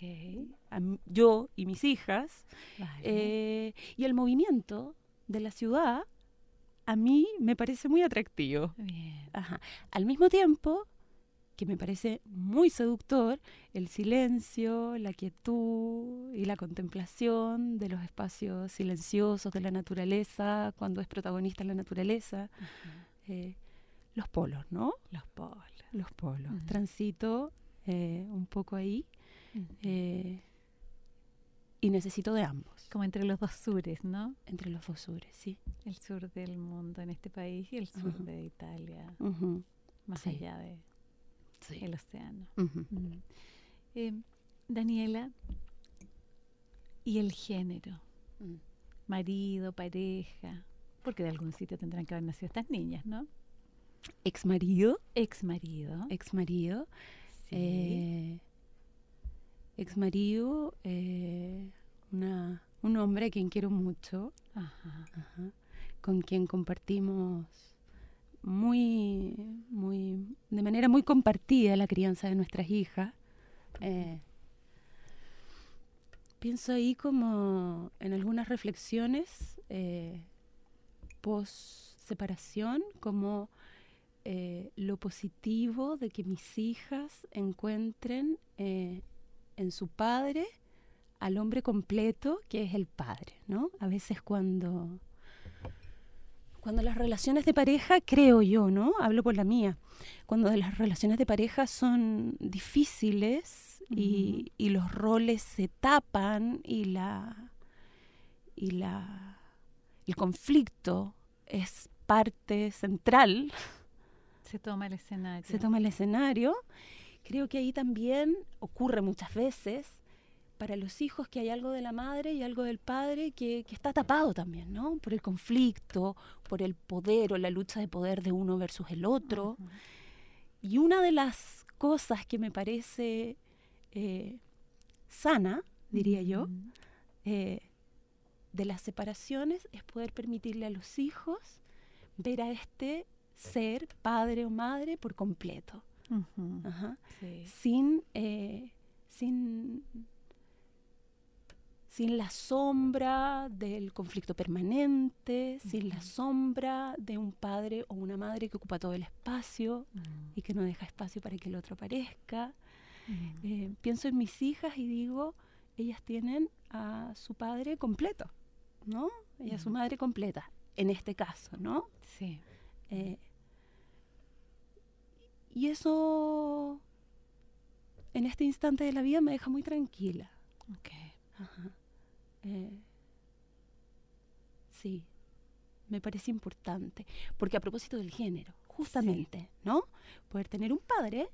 yo y mis hijas, Vale. y el movimiento de la ciudad a mí me parece muy atractivo. Bien. Ajá. Al mismo tiempo que me parece muy seductor el silencio, la quietud y la contemplación de los espacios silenciosos de la naturaleza, cuando es protagonista la naturaleza. Ajá. Los polos, ¿no? Los polos. Los polos. Ujú. Transito un poco ahí Ujú. y necesito de ambos. Como entre los dos sures, ¿no? Entre los dos sures, sí. El sur del mundo en este país y el sur Ujú. de Italia, Ujú, más Sí. allá del sí. océano. Ujú. Daniela, ¿y el género? Mm. Marido, pareja, porque de algún sitio tendrán que haber nacido estas niñas, ¿no? Exmarido, Exmarido. Sí. Exmarido, un hombre a quien quiero mucho, Ajá. ajá, con quien compartimos de manera muy compartida la crianza de nuestras hijas. Pienso ahí como en algunas reflexiones post separación, como lo positivo de que mis hijas encuentren en su padre al hombre completo que es el padre, ¿no? A veces cuando las relaciones de pareja, creo yo, ¿no? Hablo por la mía. Cuando las relaciones de pareja son difíciles y los roles se tapan y el conflicto es parte central, Se toma el escenario. se toma el escenario, creo que ahí también ocurre muchas veces para los hijos que hay algo de la madre y algo del padre que está tapado también, ¿no? Por el conflicto, por el poder o la lucha de poder de uno versus el otro. Ujú. Y una de las cosas que me parece sana, diría yo, Ujú. de las separaciones es poder permitirle a los hijos ver a este ser, padre o madre, por completo. Ujú. Ajá. Sí. Sin la sombra del conflicto permanente, sin la sombra de un padre o una madre que ocupa todo el espacio y que no deja espacio para que el otro aparezca. Pienso en mis hijas y digo, ellas tienen a su padre completo, ¿no? Y a su madre completa, en este caso, ¿no? Sí. Y eso, en este instante de la vida, me deja muy tranquila. Ok. Ajá. Sí, me parece importante. Porque a propósito del género, justamente, ¿no? Poder tener un padre,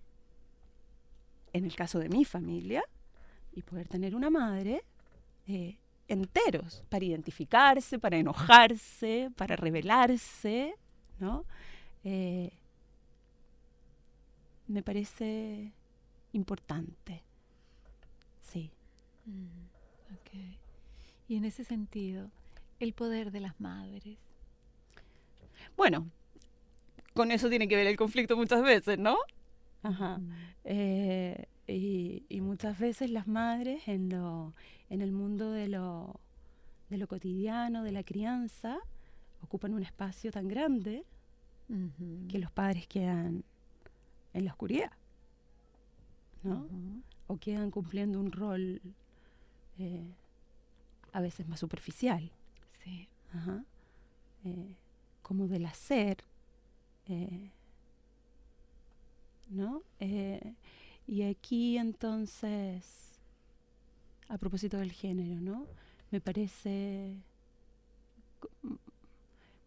en el caso de mi familia, y poder tener una madre, enteros, para identificarse, para enojarse, para rebelarse, ¿no? Me parece importante. Sí. Ok. Y en ese sentido, el poder de las madres. Bueno, con eso tiene que ver el conflicto muchas veces, ¿no? Ajá. Y muchas veces las madres en el mundo de lo cotidiano, de la crianza, ocupan un espacio tan grande que los padres quedan en la oscuridad, ¿no? O quedan cumpliendo un rol a veces más superficial. Sí. Ajá. Como del hacer, ¿no? Y aquí entonces, a propósito del género, ¿no? Me parece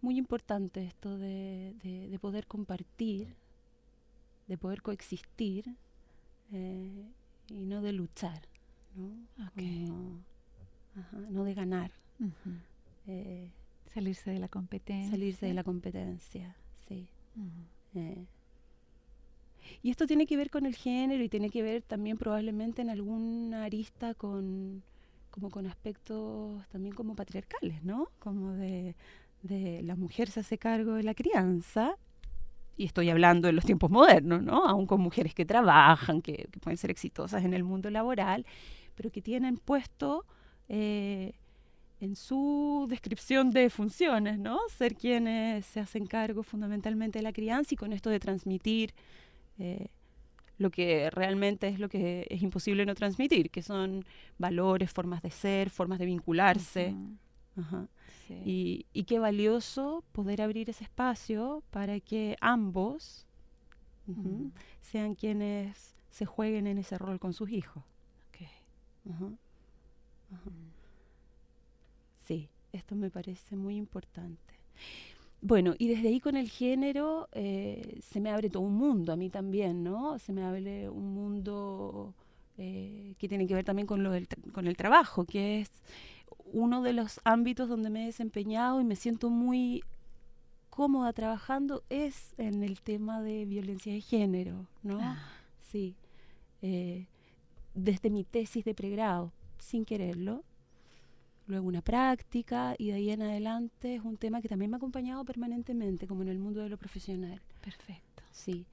muy importante esto de poder compartir, de poder coexistir y no de luchar, ¿no? Okay. No de ganar. Salirse de la competencia. Salirse de la competencia, sí. Y esto tiene que ver con el género y tiene que ver también probablemente en alguna arista con aspectos también como patriarcales, ¿no? Como de la mujer se hace cargo de la crianza, y estoy hablando de los tiempos modernos, ¿no? Aún con mujeres que trabajan, que pueden ser exitosas en el mundo laboral, pero que tienen puesto en su descripción de funciones, ¿no? Ser quienes se hacen cargo fundamentalmente de la crianza y con esto de transmitir lo que realmente es lo que es imposible no transmitir, que son valores, formas de ser, formas de vincularse. Sí. Y qué valioso poder abrir ese espacio para que ambos sean quienes se jueguen en ese rol con sus hijos. Okay. Sí, esto me parece muy importante. Bueno, y desde ahí con el género se me abre todo un mundo, a mí también, ¿no? Se me abre un mundo que tiene que ver también con con el trabajo, que es uno de los ámbitos donde me he desempeñado y me siento muy cómoda trabajando, es en el tema de violencia de género, ¿no? Sí. Desde mi tesis de pregrado, sin quererlo. Luego una práctica y de ahí en adelante es un tema que también me ha acompañado permanentemente, como en el mundo de lo profesional. Perfecto. Sí.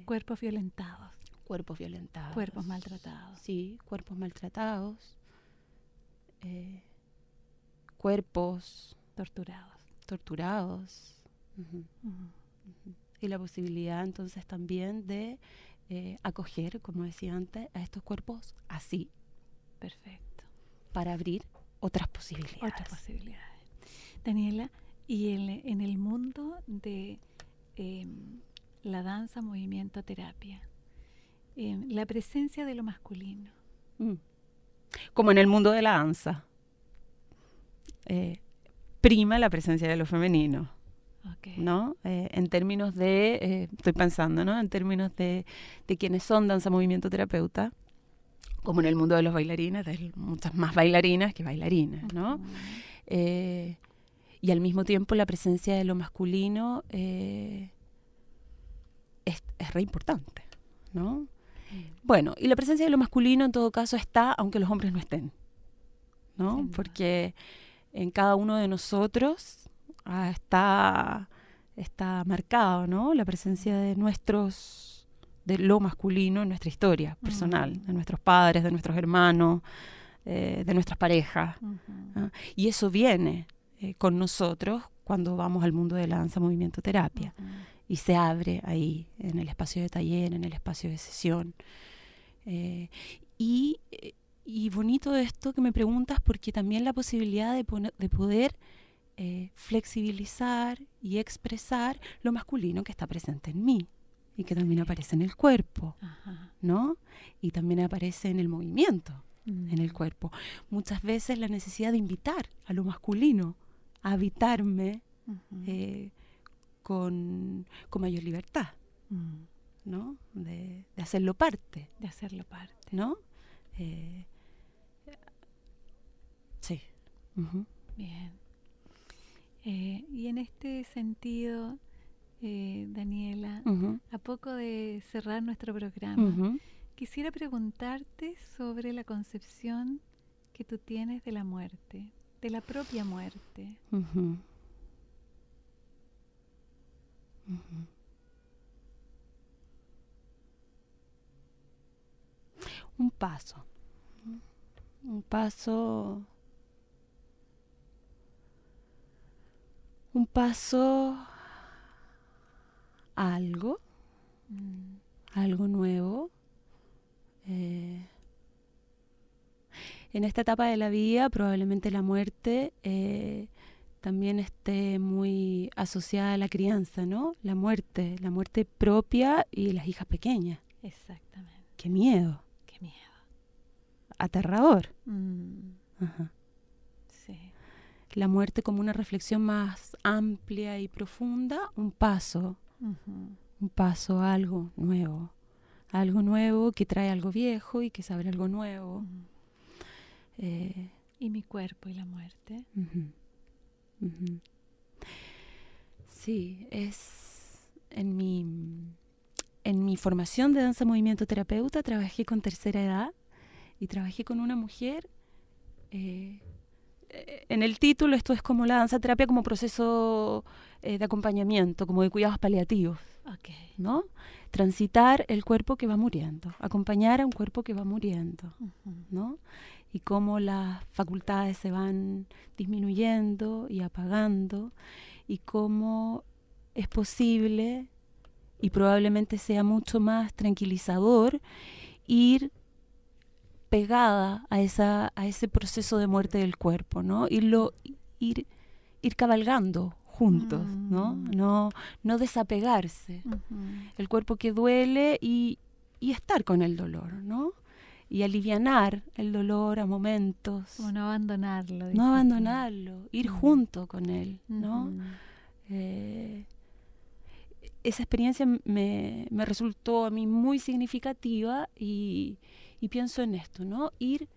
Cuerpos violentados. Cuerpos violentados. Cuerpos maltratados. Sí, cuerpos maltratados. Cuerpos torturados. Y la posibilidad entonces también de acoger, como decía antes, a estos cuerpos así. Perfecto. Para abrir otras posibilidades. Daniela, y en el mundo de la danza, movimiento, terapia, la presencia de lo masculino. Como en el mundo de la danza, prima la presencia de lo femenino. Okay. ¿No? En términos de, estoy pensando, ¿no? En términos de quienes son danza, movimiento, terapeuta, como en el mundo de los bailarines, hay muchas más bailarinas que bailarinas, ¿no? Y al mismo tiempo la presencia de lo masculino es re importante, ¿no? Bueno, y la presencia de lo masculino en todo caso está, aunque los hombres no estén, ¿no? Porque en cada uno de nosotros está marcado, ¿no? La presencia de lo masculino en nuestra historia personal, de nuestros padres, de nuestros hermanos, de nuestras parejas. Y eso viene con nosotros cuando vamos al mundo de la danza, movimiento, terapia. Y se abre ahí, en el espacio de taller, en el espacio de sesión. Y bonito esto que me preguntas, porque también la posibilidad de poder flexibilizar y expresar lo masculino que está presente en mí. Y que también aparece en el cuerpo, ¿no? Y también aparece en el movimiento, en el cuerpo. Muchas veces la necesidad de invitar a lo masculino a habitarme con mayor libertad, ¿no? De hacerlo parte. De hacerlo parte. ¿No? Sí. Bien. Y en este sentido, Daniela, a poco de cerrar nuestro programa, quisiera preguntarte sobre la concepción que tú tienes de la muerte, de la propia muerte. Ujú. Ujú. Un paso a algo nuevo. En esta etapa de la vida probablemente la muerte también esté muy asociada a la crianza, ¿no? La muerte propia y las hijas pequeñas. Exactamente. ¡Qué miedo! Qué miedo. Aterrador. Ajá. Sí. La muerte como una reflexión más amplia y profunda, un paso a algo nuevo que trae algo viejo y que se abre algo nuevo. ¿Y mi cuerpo y la muerte? Sí, es en mi formación de danza movimiento terapeuta trabajé con tercera edad y trabajé con una mujer. En el título esto es como la danza terapia como proceso de acompañamiento, como de cuidados paliativos, ¿no? Transitar el cuerpo que va muriendo, acompañar a un cuerpo que va muriendo, ¿no? Y cómo las facultades se van disminuyendo y apagando y cómo es posible y probablemente sea mucho más tranquilizador ir pegada a ese proceso de muerte del cuerpo, ¿no? Ir cabalgando juntos, ¿no? No desapegarse. El cuerpo que duele y estar con el dolor, ¿no? Y alivianar el dolor a momentos. Como no abandonarlo. No abandonarlo, ir junto con él, ¿no? Esa experiencia me resultó a mí muy significativa y pienso en esto, ¿no? Ir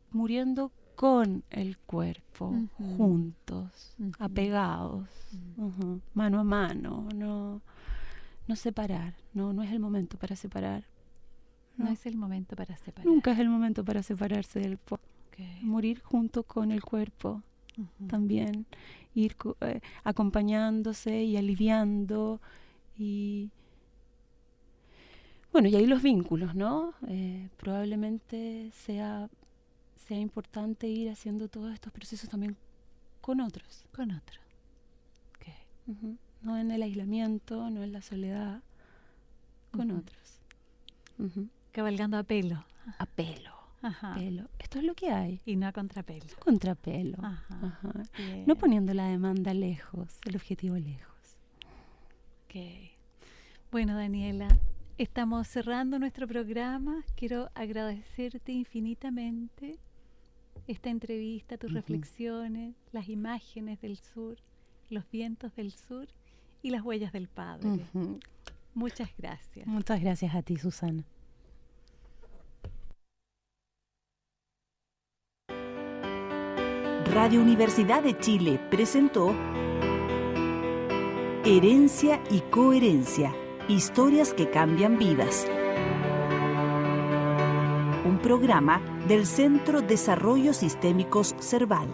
muriendo con el cuerpo, juntos, apegados, mano a mano, no separar, no es el momento para separar. No es el momento para separar. Nunca es el momento para separarse del cuerpo. Morir junto con el cuerpo también, ir acompañándose y aliviando y bueno, y ahí los vínculos, ¿no? Probablemente sea importante ir haciendo todos estos procesos también con otros. Con otros. No en el aislamiento, no en la soledad, con otros. Cabalgando a pelo. A pelo. Pelo. Esto es lo que hay. Y no a contrapelo. Contrapelo. No poniendo la demanda lejos, el objetivo lejos. Bueno, Daniela, estamos cerrando nuestro programa. Quiero agradecerte infinitamente esta entrevista, tus reflexiones, las imágenes del sur, los vientos del sur y las huellas del Padre. Muchas gracias. Muchas gracias a ti, Susana. Radio Universidad de Chile presentó Herencia y Coherencia, historias que cambian vidas. Un programa del Centro Desarrollo Sistémicos Serval.